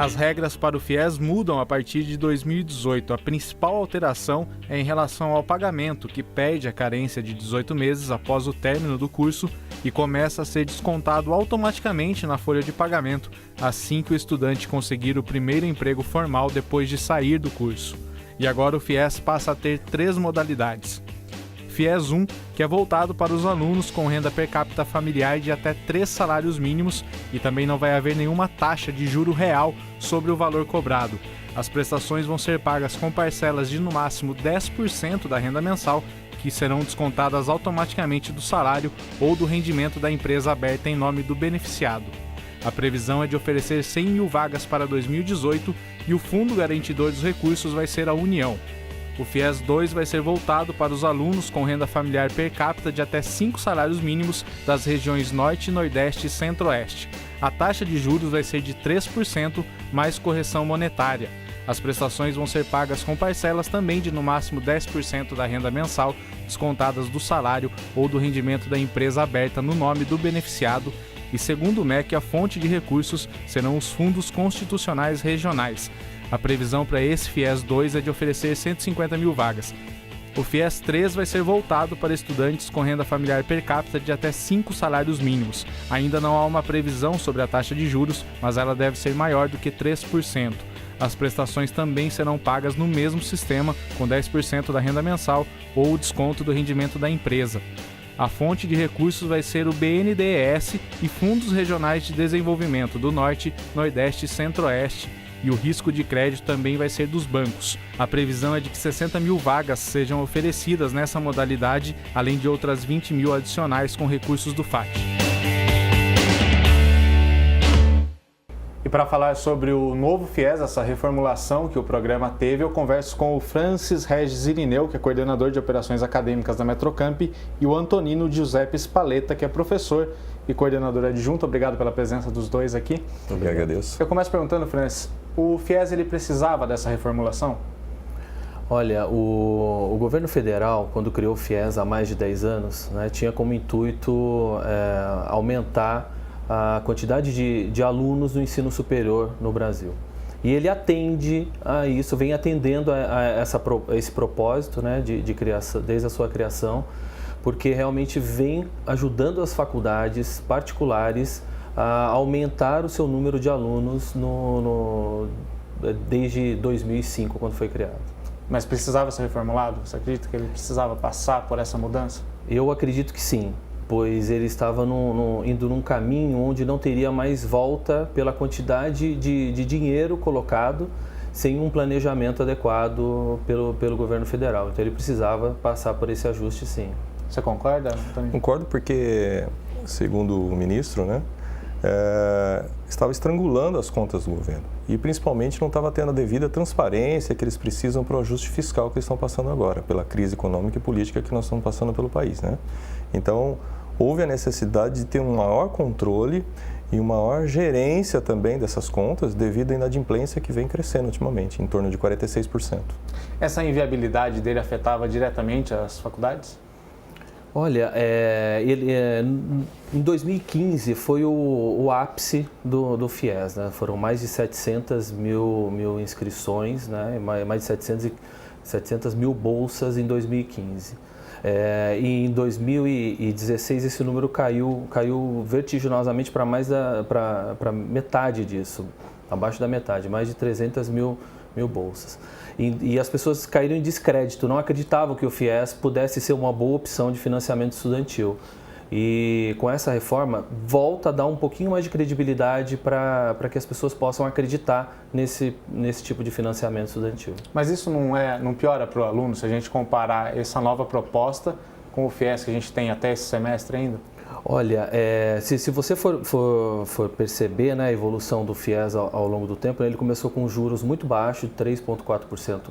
As regras para o FIES mudam a partir de 2018. A principal alteração é em relação ao pagamento, que perde a carência de 18 meses após o término do curso e começa a ser descontado automaticamente na folha de pagamento, assim que o estudante conseguir o primeiro emprego formal depois de sair do curso. E agora o FIES passa a ter 3 modalidades. FIES 1, que é voltado para os alunos com renda per capita familiar de até 3 salários mínimos e também não vai haver nenhuma taxa de juro real sobre o valor cobrado. As prestações vão ser pagas com parcelas de no máximo 10% da renda mensal, que serão descontadas automaticamente do salário ou do rendimento da empresa aberta em nome do beneficiado. A previsão é de oferecer 100 mil vagas para 2018 e o Fundo Garantidor dos Recursos vai ser a União. O FIES 2 vai ser voltado para os alunos com renda familiar per capita de até 5 salários mínimos das regiões Norte, Nordeste e Centro-Oeste. A taxa de juros vai ser de 3% mais correção monetária. As prestações vão ser pagas com parcelas também de no máximo 10% da renda mensal, descontadas do salário ou do rendimento da empresa aberta no nome do beneficiado. E segundo o MEC, a fonte de recursos serão os fundos constitucionais regionais. A previsão para esse FIES 2 é de oferecer 150 mil vagas. O FIES 3 vai ser voltado para estudantes com renda familiar per capita de até 5 salários mínimos. Ainda não há uma previsão sobre a taxa de juros, mas ela deve ser maior do que 3%. As prestações também serão pagas no mesmo sistema, com 10% da renda mensal ou o desconto do rendimento da empresa. A fonte de recursos vai ser o BNDES e Fundos Regionais de Desenvolvimento do Norte, Nordeste e Centro-Oeste, e o risco de crédito também vai ser dos bancos. A previsão é de que 60 mil vagas sejam oferecidas nessa modalidade, além de outras 20 mil adicionais com recursos do FAT. E para falar sobre o novo FIES, essa reformulação que o programa teve, eu converso com o Francis Regis Irineu, que é coordenador de operações acadêmicas da Metrocamp, e o Antonino Giuseppe Spaletta, que é professor e coordenador adjunto. Obrigado pela presença dos dois aqui. Eu agradeço. Eu começo perguntando, Francis, o FIES ele precisava dessa reformulação? Olha, o governo federal, quando criou o FIES há mais de 10 anos, né, tinha como intuito aumentar a quantidade de alunos do ensino superior no Brasil. E ele atende a isso, vem atendendo a esse propósito, né, de criação, desde a sua criação, porque realmente vem ajudando as faculdades particulares a aumentar o seu número de alunos desde 2005, quando foi criado. Mas precisava ser reformulado? Você acredita que ele precisava passar por essa mudança? Eu acredito que sim, pois ele estava indo num caminho onde não teria mais volta pela quantidade de dinheiro colocado sem um planejamento adequado pelo governo federal. Então ele precisava passar por esse ajuste, sim. Você concorda, Antônio? Concordo porque, segundo o ministro, né, estava estrangulando as contas do governo e principalmente não estava tendo a devida transparência que eles precisam para o ajuste fiscal que eles estão passando agora, pela crise econômica e política que nós estamos passando pelo país, né? Então, houve a necessidade de ter um maior controle e uma maior gerência também dessas contas devido à inadimplência que vem crescendo ultimamente, em torno de 46%. Essa inviabilidade dele afetava diretamente as faculdades? Olha, em 2015 foi o ápice do FIES, né? Foram mais de 700 mil inscrições, né? Mais de 700 mil bolsas em 2015. E em 2016 esse número caiu vertiginosamente para para metade disso, abaixo da metade, mais de 300 mil bolsas. E as pessoas caíram em descrédito, não acreditavam que o FIES pudesse ser uma boa opção de financiamento estudantil. E com essa reforma, volta a dar um pouquinho mais de credibilidade para que as pessoas possam acreditar nesse tipo de financiamento estudantil. Mas isso não piora para o aluno se a gente comparar essa nova proposta com o FIES que a gente tem até esse semestre ainda? Olha, se você for perceber, né, a evolução do FIES ao longo do tempo, ele começou com juros muito baixos, 3,4%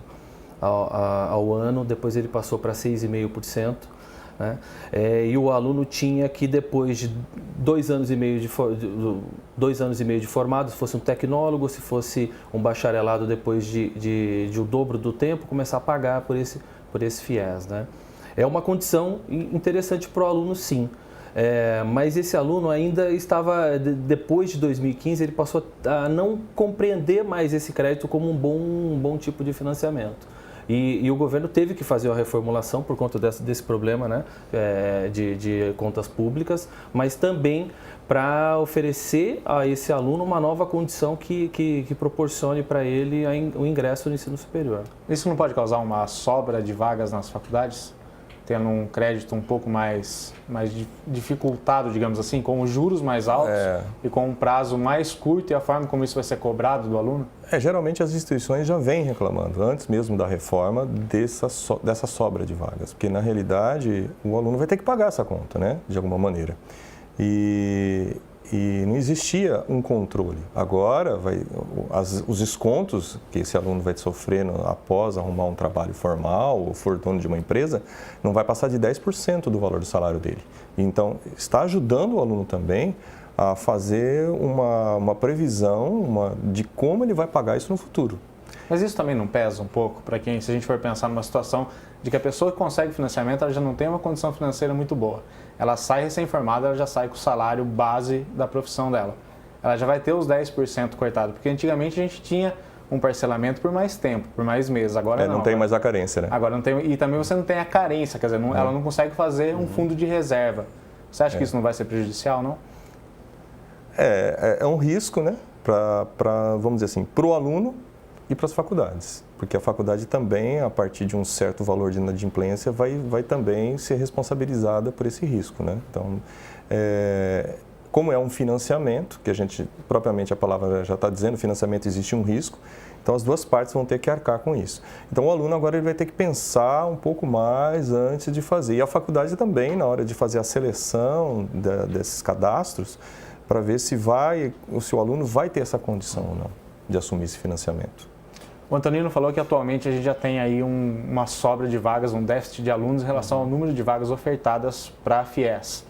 ao ano, depois ele passou para 6,5%. Né? E o aluno tinha que, depois de 2 anos e meio de formado, se fosse um tecnólogo, se fosse um bacharelado, depois de o dobro do tempo, começar a pagar por esse FIES. Né? É uma condição interessante para o aluno, sim. Mas esse aluno ainda estava, depois de 2015, ele passou a não compreender mais esse crédito como um bom tipo de financiamento. E o governo teve que fazer uma reformulação por conta desse problema, né, de contas públicas, mas também para oferecer a esse aluno uma nova condição que proporcione para ele o ingresso no ensino superior. Isso não pode causar uma sobra de vagas nas faculdades? Tendo um crédito um pouco mais dificultado, digamos assim, com os juros mais altos e com um prazo mais curto e a forma como isso vai ser cobrado do aluno? Geralmente as instituições já vêm reclamando, antes mesmo da reforma, dessa sobra de vagas, porque na realidade o aluno vai ter que pagar essa conta, né, de alguma maneira. E não existia um controle. Agora, os descontos que esse aluno vai sofrer após arrumar um trabalho formal ou for dono de uma empresa, não vai passar de 10% do valor do salário dele. Então, está ajudando o aluno também a fazer uma previsão de como ele vai pagar isso no futuro. Mas isso também não pesa um pouco para quem, se a gente for pensar numa situação de que a pessoa que consegue financiamento, ela já não tem uma condição financeira muito boa. Ela sai recém-formada, ela já sai com o salário base da profissão dela. Ela já vai ter os 10% cortado, porque antigamente a gente tinha um parcelamento por mais tempo, por mais meses. Agora não tem mais a carência, né? Agora não tem, e também você não tem a carência, quer dizer, ela não consegue fazer um fundo de reserva. Você acha que isso não vai ser prejudicial, não? É um risco, né? Vamos dizer assim, para o aluno e para as faculdades, porque a faculdade também, a partir de um certo valor de inadimplência, vai também ser responsabilizada por esse risco, né? Então, como é um financiamento, que propriamente a palavra já está dizendo, financiamento existe um risco, então as duas partes vão ter que arcar com isso. Então o aluno agora ele vai ter que pensar um pouco mais antes de fazer, e a faculdade também, na hora de fazer a seleção desses cadastros, para ver se o aluno vai ter essa condição ou não de assumir esse financiamento. O Antonino falou que atualmente a gente já tem aí uma sobra de vagas, um déficit de alunos em relação ao número de vagas ofertadas para a FIES.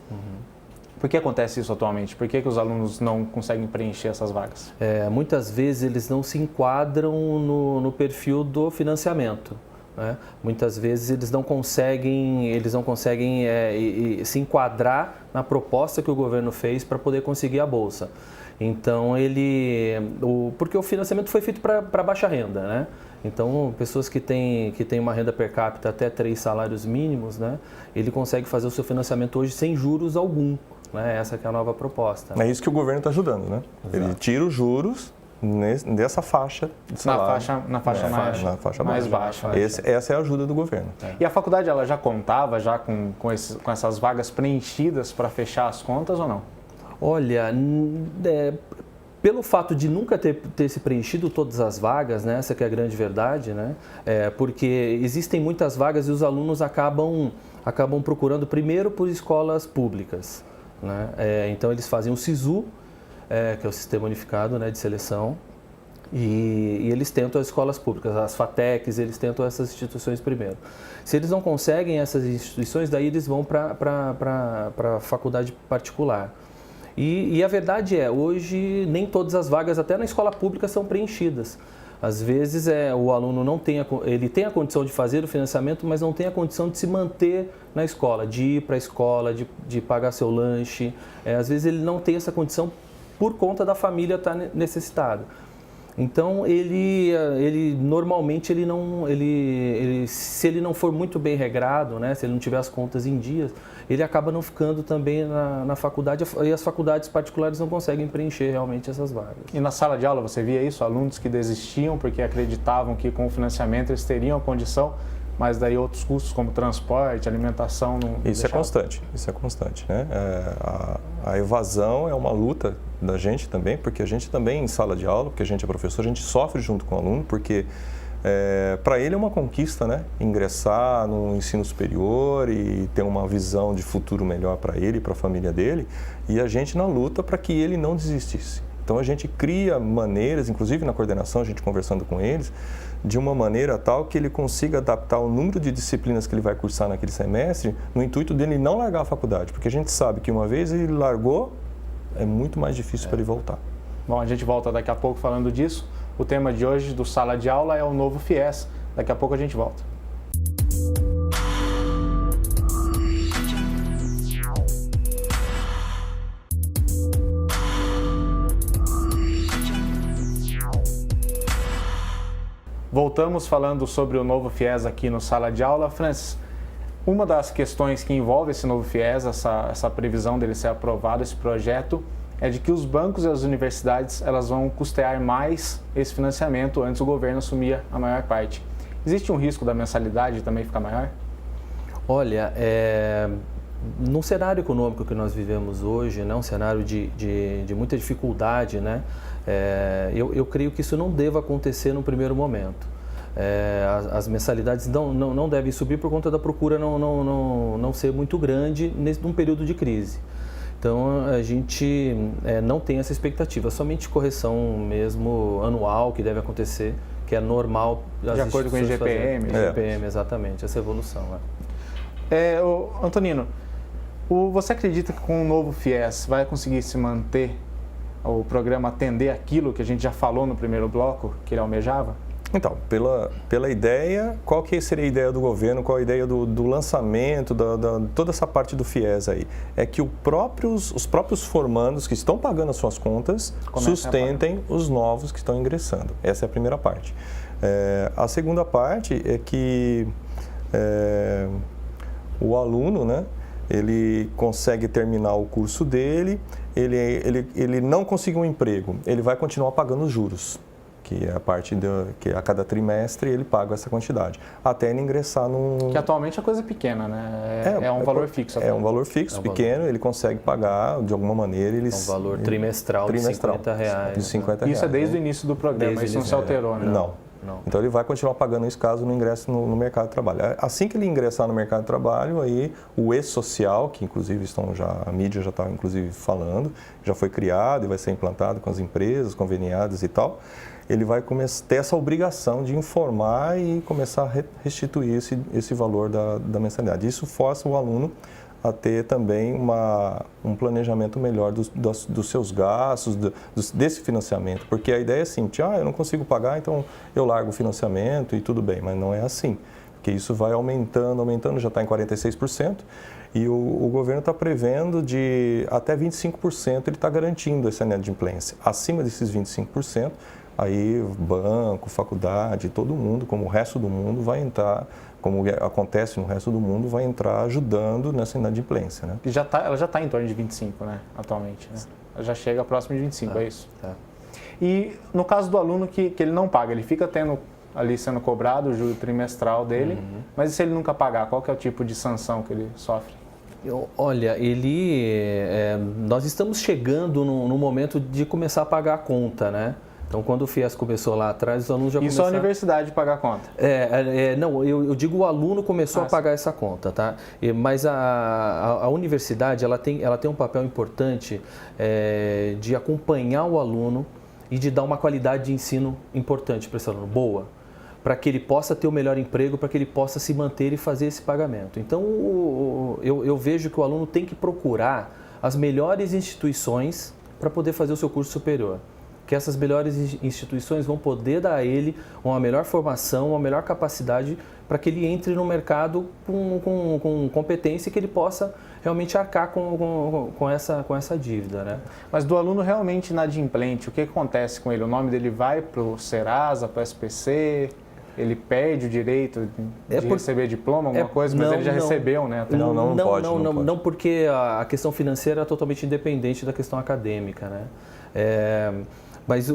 Por que acontece isso atualmente? Por que os alunos não conseguem preencher essas vagas? Muitas vezes eles não se enquadram no perfil do financiamento, né? Muitas vezes eles não conseguem se enquadrar na proposta que o governo fez para poder conseguir a bolsa. Então, porque o financiamento foi feito para baixa renda, né? Então, pessoas que têm uma renda per capita até 3 salários mínimos, né? Ele consegue fazer o seu financiamento hoje sem juros algum, né? Essa que é a nova proposta. É isso que o governo está ajudando, né? Exato. Ele tira os juros dessa faixa de salário. Na faixa mais baixa. Essa é a ajuda do governo. E a faculdade ela já contava com essas vagas preenchidas para fechar as contas ou não? Olha, pelo fato de nunca ter se preenchido todas as vagas, né, essa que é a grande verdade, né, porque existem muitas vagas e os alunos acabam procurando primeiro por escolas públicas, né, então eles fazem o SISU, que é o Sistema Unificado, né, de Seleção, e eles tentam as escolas públicas, as FATECs, eles tentam essas instituições primeiro. Se eles não conseguem essas instituições, daí eles vão para a faculdade particular. E a verdade hoje nem todas as vagas, até na escola pública, são preenchidas. Às vezes o aluno ele tem a condição de fazer o financiamento, mas não tem a condição de se manter na escola, de ir para a escola, de pagar seu lanche. Às vezes ele não tem essa condição por conta da família estar necessitada. Então normalmente se ele não for muito bem regrado, né, se ele não tiver as contas em dias, ele acaba não ficando também na faculdade, e as faculdades particulares não conseguem preencher realmente essas vagas. E na sala de aula você via isso? Alunos que desistiam porque acreditavam que com o financiamento eles teriam a condição, mas daí outros custos como transporte, alimentação não Isso é constante, né? A evasão é uma luta da gente também, porque a gente também em sala de aula, porque a gente é professor, a gente sofre junto com o aluno, porque para ele é uma conquista, né? Ingressar no ensino superior e ter uma visão de futuro melhor para ele e para a família dele, e a gente na luta para que ele não desistisse. Então a gente cria maneiras, inclusive na coordenação, a gente conversando com eles, de uma maneira tal que ele consiga adaptar o número de disciplinas que ele vai cursar naquele semestre, no intuito dele não largar a faculdade, porque a gente sabe que uma vez ele largou, é muito mais difícil para ele voltar. Bom, a gente volta daqui a pouco falando disso. O tema de hoje do Sala de Aula é o novo FIES. Daqui a pouco a gente volta. Voltamos falando sobre o novo FIES aqui no Sala de Aula. Francis, uma das questões que envolve esse novo FIES, essa previsão dele ser aprovado, esse projeto, é de que os bancos e as universidades elas vão custear mais esse financiamento, antes o governo assumia a maior parte. Existe um risco da mensalidade também ficar maior? Olha, no cenário econômico que nós vivemos hoje, né, um cenário de muita dificuldade, né, eu creio que isso não deva acontecer no primeiro momento. As mensalidades não devem subir por conta da procura não ser muito grande num período de crise. Então, a gente não tem essa expectativa, somente correção mesmo anual que deve acontecer, que é normal. De acordo com o IGPM. IGPM, exatamente, essa evolução. Antonino, você acredita que com o novo FIES vai conseguir se manter, o programa atender aquilo que a gente já falou no primeiro bloco, que ele almejava? Então, pela ideia, qual que seria a ideia do governo, qual a ideia do lançamento, toda essa parte do FIES aí? É que os próprios formandos que estão pagando as suas contas sustentem os novos que estão ingressando. Essa é a primeira parte. A segunda parte é que o aluno, né, ele consegue terminar o curso dele, ele não conseguiu um emprego, ele vai continuar pagando os juros, que é a parte que a cada trimestre ele paga essa quantidade, até ele ingressar num... Que atualmente é coisa pequena, né? É um valor fixo. É um valor fixo, pequeno, ele consegue pagar de alguma maneira. É um valor trimestral de R$50. De R$50. Isso é desde o início do programa, isso não se alterou, né? Não. Então ele vai continuar pagando isso caso não ingresse no mercado de trabalho. Assim que ele ingressar no mercado de trabalho, aí o E-Social, que inclusive a mídia já está inclusive falando, já foi criado e vai ser implantado com as empresas conveniadas e tal, ele vai ter essa obrigação de informar e começar a restituir esse valor da mensalidade. Isso força o aluno a ter também um planejamento melhor dos seus gastos, desse financiamento. Porque a ideia é assim, eu não consigo pagar, então eu largo o financiamento e tudo bem, mas não é assim. Porque isso vai aumentando, já está em 46%, e o governo está prevendo de até 25%, ele está garantindo essa inadimplência. Acima desses 25%, aí banco, faculdade, todo mundo, como o resto do mundo, vai entrar, como acontece no resto do mundo, vai entrar ajudando nessa inadimplência, né? E ela já está em torno de 25, né, atualmente, né? Ela já chega próximo de 25, é isso? E no caso do aluno que ele não paga, ele fica tendo ali sendo cobrado o juro trimestral dele, mas e se ele nunca pagar, qual que é o tipo de sanção que ele sofre? Olha, nós estamos chegando no momento de começar a pagar a conta, né? Então, quando o FIES começou lá atrás, os alunos já começaram... Isso a universidade pagar a conta? Não, eu digo o aluno começou a pagar essa conta, tá? Mas a universidade, ela tem um papel importante de acompanhar o aluno e de dar uma qualidade de ensino importante para esse aluno, boa, para que ele possa ter o melhor emprego, para que ele possa se manter e fazer esse pagamento. Então, eu vejo que o aluno tem que procurar as melhores instituições para poder fazer o seu curso superior. Que essas melhores instituições vão poder dar a ele uma melhor formação, uma melhor capacidade para que ele entre no mercado com competência e que ele possa realmente arcar com essa dívida, né? Mas do aluno realmente inadimplente, o que acontece com ele? O nome dele vai para o Serasa, para o SPC, ele perde o direito de receber diploma, alguma coisa, mas ele já recebeu, né? Não, porque a questão financeira é totalmente independente da questão acadêmica, né? Mas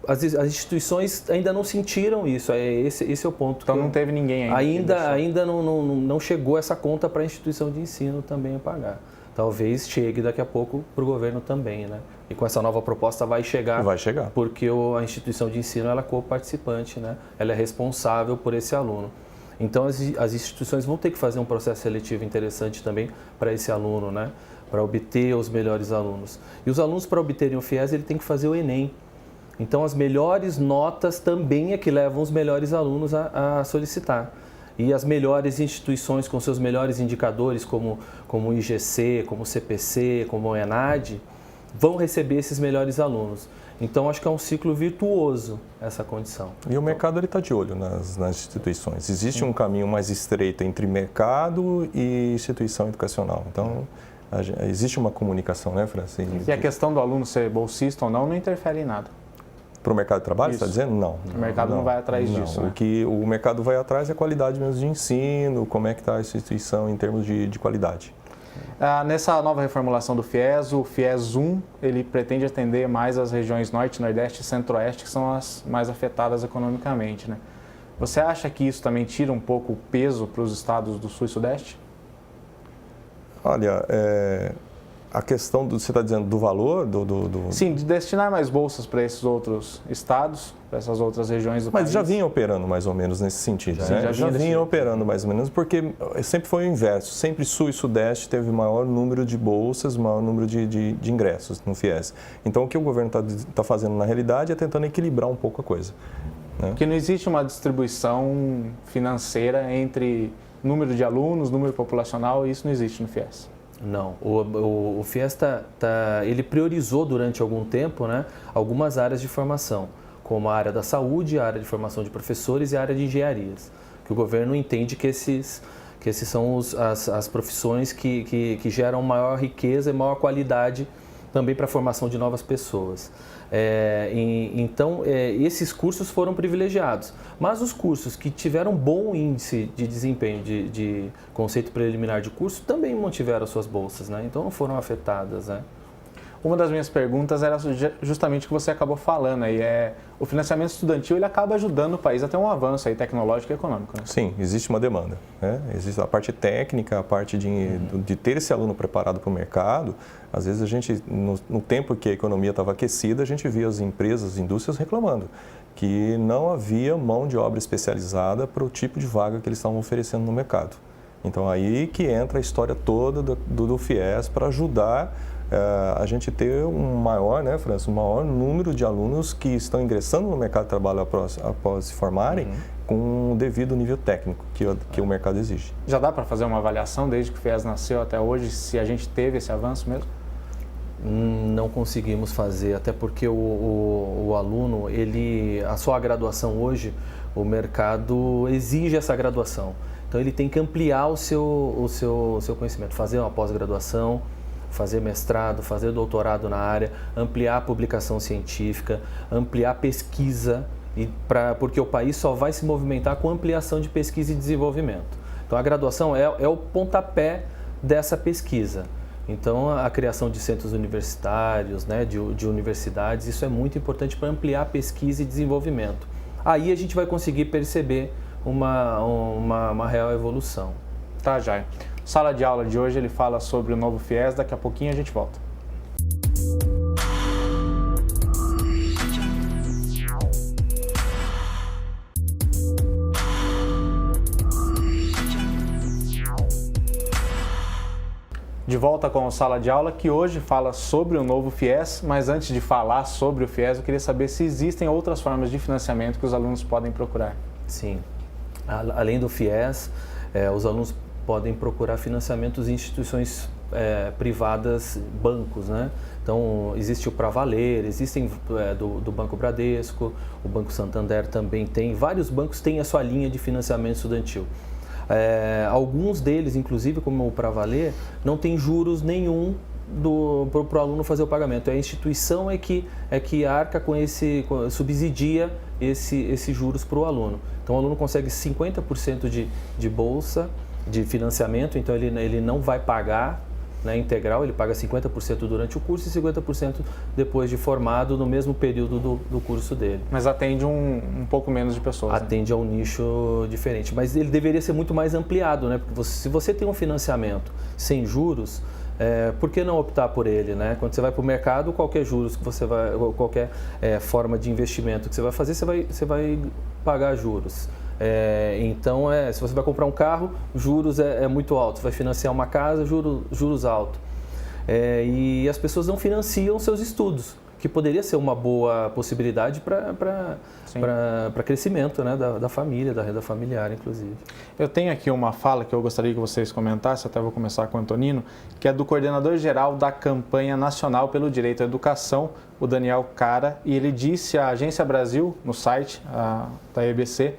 as instituições ainda não sentiram isso, esse é o ponto. Então não teve ninguém ainda. Ainda não chegou essa conta para a instituição de ensino também a pagar. Talvez chegue daqui a pouco para o governo também, né? E com essa nova proposta vai chegar. Porque a instituição de ensino ela é co-participante, né? Ela é responsável por esse aluno. Então as instituições vão ter que fazer um processo seletivo interessante também para esse aluno, né? Para obter os melhores alunos. E os alunos, para obterem o FIES, ele tem que fazer o Enem. Então, as melhores notas também é que levam os melhores alunos a solicitar. E as melhores instituições, com seus melhores indicadores, como o IGC, como o CPC, como o ENAD, vão receber esses melhores alunos. Então, acho que é um ciclo virtuoso essa condição. E o mercado está de olho nas instituições. Existe um caminho mais estreito entre mercado e instituição educacional. Então, existe uma comunicação, né, Francis? E a questão do aluno ser bolsista ou não interfere em nada? Para o mercado de trabalho, Isso. você está dizendo? Não. O mercado não vai atrás disso, né? O que o mercado vai atrás é a qualidade mesmo de ensino, como é que está a instituição em termos de qualidade. Nessa nova reformulação do FIES, o FIES 1, ele pretende atender mais as regiões Norte, Nordeste e Centro-Oeste, que são as mais afetadas economicamente, né? Você acha que isso também tira um pouco o peso para os estados do Sul e Sudeste? Olha, a questão você está dizendo do valor Sim, de destinar mais bolsas para esses outros estados, para essas outras regiões do país. Mas já vinha operando mais ou menos nesse sentido, né? Já vinha operando mais ou menos, porque sempre foi o inverso. Sempre Sul e Sudeste teve maior número de bolsas, maior número de ingressos no FIES. Então, o que o governo está fazendo na realidade é tentando equilibrar um pouco a coisa. Né? Porque não existe uma distribuição financeira entre número de alunos, número populacional, e isso não existe no FIES. Não, o FIES ele priorizou durante algum tempo, né, algumas áreas de formação, como a área da saúde, a área de formação de professores e a área de engenharias, que o governo entende que esses são as profissões que geram maior riqueza e maior qualidade também para a formação de novas pessoas. Então, esses cursos foram privilegiados, mas os cursos que tiveram bom índice de desempenho de conceito preliminar de curso também mantiveram suas bolsas, né? Então não foram afetadas, né? Uma das minhas perguntas era justamente o que você acabou falando aí, o financiamento estudantil ele acaba ajudando o país a ter um avanço aí tecnológico e econômico, né? Sim, existe uma demanda, né? Existe a parte técnica, a parte de ter esse aluno preparado para o mercado. Às vezes a gente, no tempo que a economia estava aquecida, a gente via as empresas, as indústrias reclamando que não havia mão de obra especializada para o tipo de vaga que eles estavam oferecendo no mercado. Então aí que entra a história toda do FIES para ajudar a gente ter um maior, né, França, um maior número de alunos que estão ingressando no mercado de trabalho após se formarem com o devido nível técnico que o mercado exige. Já dá para fazer uma avaliação desde que o FIES nasceu até hoje, se a gente teve esse avanço mesmo? Não conseguimos fazer, até porque o aluno, a sua graduação hoje, o mercado exige essa graduação. Então ele tem que ampliar o seu conhecimento, fazer uma pós-graduação, fazer mestrado, fazer doutorado na área, ampliar a publicação científica, ampliar a pesquisa, porque o país só vai se movimentar com ampliação de pesquisa e desenvolvimento. Então a graduação é o pontapé dessa pesquisa. Então a criação de centros universitários, né, de universidades, isso é muito importante para ampliar a pesquisa e desenvolvimento. Aí a gente vai conseguir perceber uma real evolução. Tá, Jair. Sala de aula de hoje ele fala sobre o novo FIES, daqui a pouquinho a gente volta. De volta com a Sala de Aula, que hoje fala sobre o novo FIES, mas antes de falar sobre o FIES, eu queria saber se existem outras formas de financiamento que os alunos podem procurar. Sim. Além do FIES, os alunos podem procurar financiamentos em instituições privadas, bancos, né? Então, existe o Pravaler, existem do Banco Bradesco, o Banco Santander também tem, vários bancos têm a sua linha de financiamento estudantil. Alguns deles, inclusive, como o Pravaler, não tem juros nenhum para o aluno fazer o pagamento. A instituição é que arca com subsidia esses juros para o aluno. Então, o aluno consegue 50% de bolsa, de financiamento, então ele não vai pagar, né, integral, ele paga 50% durante o curso e 50% depois de formado no mesmo período do curso dele. Mas atende um pouco menos de pessoas. Atende a um nicho diferente, mas ele deveria ser muito mais ampliado, né? Porque se você tem um financiamento sem juros, por que não optar por ele, né? Quando você vai para o mercado, qualquer juros que você vai, qualquer forma de investimento que você vai fazer, você vai pagar juros. Então, se você vai comprar um carro, juros é muito alto. Você vai financiar uma casa, juros altos. E as pessoas não financiam seus estudos, que poderia ser uma boa possibilidade para crescimento, né, da família, da renda familiar, inclusive. Eu tenho aqui uma fala que eu gostaria que vocês comentassem, até vou começar com o Antonino, que é do coordenador-geral da Campanha Nacional pelo Direito à Educação, o Daniel Cara, e ele disse à Agência Brasil, no site da EBC,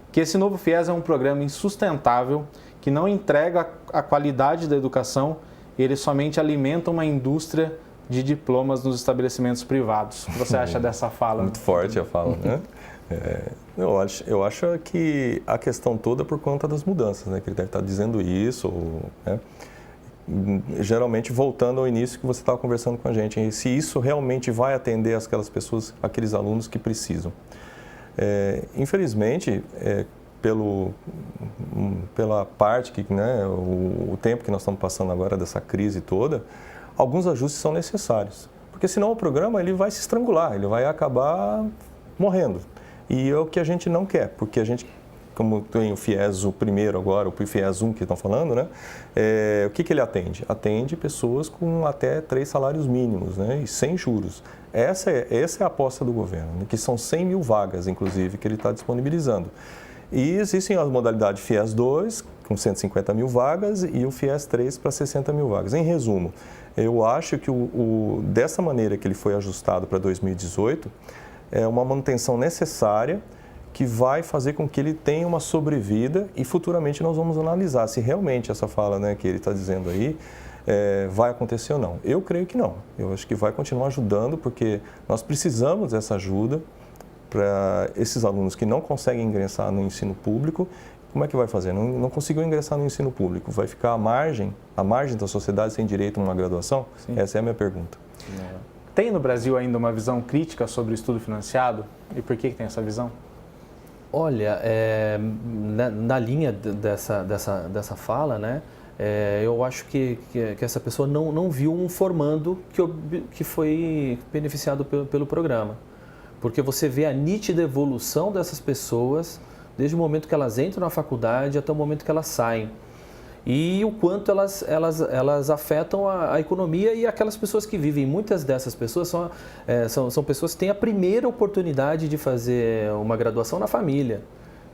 que esse novo FIES é um programa insustentável, que não entrega a qualidade da educação, e ele somente alimenta uma indústria de diplomas nos estabelecimentos privados. O que você acha dessa fala? Muito forte a fala, né? Eu acho que a questão toda é por conta das mudanças, né? Que ele deve estar dizendo isso, né? Geralmente voltando ao início que você estava conversando com a gente, se isso realmente vai atender aquelas pessoas, aqueles alunos que precisam. Infelizmente, pela parte que, né, o tempo que nós estamos passando agora dessa crise toda, alguns ajustes são necessários, porque senão o programa ele vai se estrangular, ele vai acabar morrendo. E é o que a gente não quer, porque a gente, como tem o FIES o primeiro agora, o FIES 1 que estão falando, né? O que ele atende? Atende pessoas com até 3 salários mínimos, né? E sem juros. Essa é a aposta do governo, né? Que são 100 mil vagas, inclusive, que ele está disponibilizando. E existem as modalidades FIES 2, com 150 mil vagas, e o FIES 3 para 60 mil vagas. Em resumo, eu acho que dessa maneira que ele foi ajustado para 2018, é uma manutenção necessária que vai fazer com que ele tenha uma sobrevida e futuramente nós vamos analisar se realmente essa fala, né, que ele está dizendo aí vai acontecer ou não. Eu creio que não. Eu acho que vai continuar ajudando porque nós precisamos dessa ajuda para esses alunos que não conseguem ingressar no ensino público. Como é que vai fazer? Não conseguiu ingressar no ensino público. Vai ficar à margem da sociedade sem direito a uma graduação? Sim. Essa é a minha pergunta. Tem no Brasil ainda uma visão crítica sobre o estudo financiado? E por que tem essa visão? Olha, na linha dessa fala, né, eu acho que essa pessoa não viu um formando que foi beneficiado pelo programa. Porque você vê a nítida evolução dessas pessoas desde o momento que elas entram na faculdade até o momento que elas saem. E o quanto elas afetam a economia e aquelas pessoas que vivem. Muitas dessas pessoas são pessoas que têm a primeira oportunidade de fazer uma graduação na família.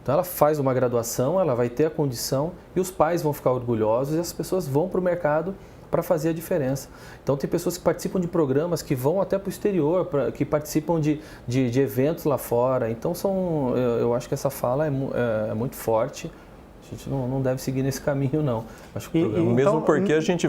Então ela faz uma graduação, ela vai ter a condição e os pais vão ficar orgulhosos e as pessoas vão para o mercado para fazer a diferença. Então tem pessoas que participam de programas que vão até para o exterior, que participam de eventos lá fora. Então eu acho que essa fala é muito forte. A gente não deve seguir nesse caminho, não. Acho que mesmo porque a gente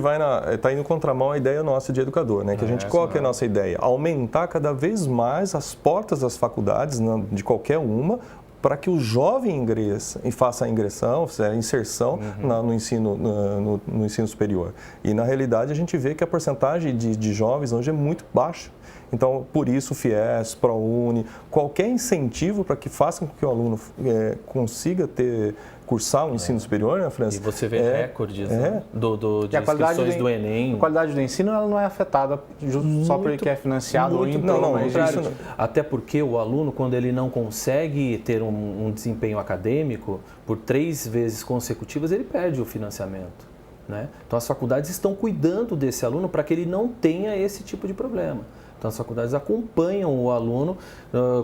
está indo contramão à ideia nossa de educador, né? Que a gente, qual que é a nossa ideia? Aumentar cada vez mais as portas das faculdades, de qualquer uma, para que o jovem ingresse e faça a ingressão, a inserção no ensino superior. E, na realidade, a gente vê que a porcentagem de jovens hoje é muito baixa. Então, por isso, o FIES, ProUni, qualquer incentivo para que façam com que o aluno consiga cursar o ensino superior, né, França? E você vê recordes né? de inscrições do Enem. A qualidade do ensino ela não é afetada só porque é financiado ou não, até porque o aluno, quando ele não consegue ter um desempenho acadêmico por 3 vezes consecutivas, ele perde o financiamento. Né? Então, as faculdades estão cuidando desse aluno para que ele não tenha esse tipo de problema. Então, as faculdades acompanham o aluno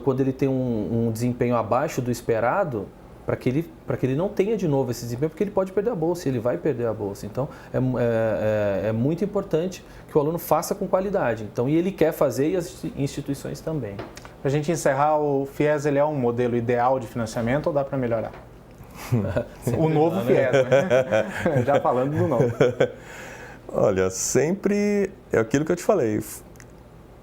quando ele tem um desempenho abaixo do esperado, para que ele não tenha de novo esse desempenho, porque ele pode perder a bolsa, ele vai perder a bolsa. Então, é muito importante que o aluno faça com qualidade. Então, e ele quer fazer e as instituições também. Para a gente encerrar, o FIES ele é um modelo ideal de financiamento ou dá para melhorar? O novo FIES, né? Já falando do novo. Olha, sempre é aquilo que eu te falei.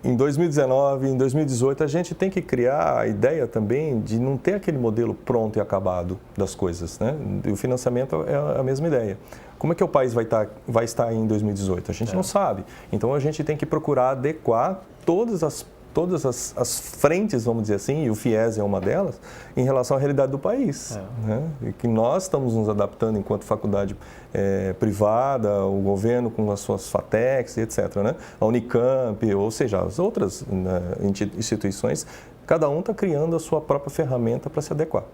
Em 2019, em 2018, a gente tem que criar a ideia também de não ter aquele modelo pronto e acabado das coisas, né? E o financiamento é a mesma ideia. Como é que o país vai estar em 2018? A gente não sabe. Então, a gente tem que procurar adequar todas as frentes, vamos dizer assim, e o FIES é uma delas, em relação à realidade do país. Né? E que nós estamos nos adaptando enquanto faculdade privada, o governo com as suas FATECs, etc. Né? A Unicamp, ou seja, as outras instituições, cada um está criando a sua própria ferramenta para se adequar.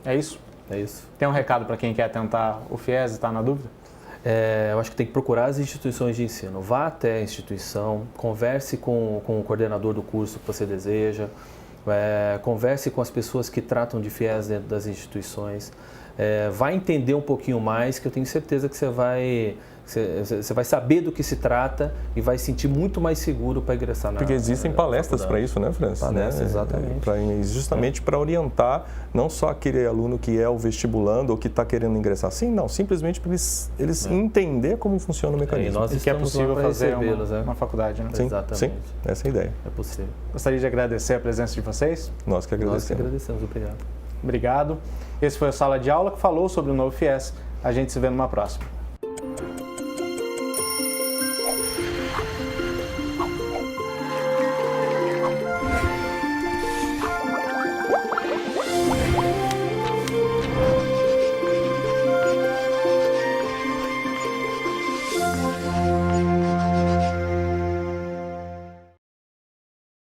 É isso? É isso. Tem um recado para quem quer tentar o FIES e está na dúvida? Eu acho que tem que procurar as instituições de ensino. Vá até a instituição, converse com o coordenador do curso que você deseja, converse com as pessoas que tratam de FIES dentro das instituições, vai entender um pouquinho mais, que eu tenho certeza que você vai Você vai saber do que se trata e vai se sentir muito mais seguro para ingressar na Porque existem palestras para isso, né, Francis? Palestras, exatamente. Justamente para orientar não só aquele aluno que é o vestibulando ou que está querendo ingressar assim, não, simplesmente para eles entender como funciona o mecanismo. E que é possível fazer uma faculdade, né? Sim, exatamente. Sim, essa é a ideia. É possível. Gostaria de agradecer a presença de vocês. Nós que agradecemos. Nós que agradecemos, obrigado. Obrigado. Esse foi o Sala de Aula que falou sobre o novo FIES. A gente se vê numa próxima.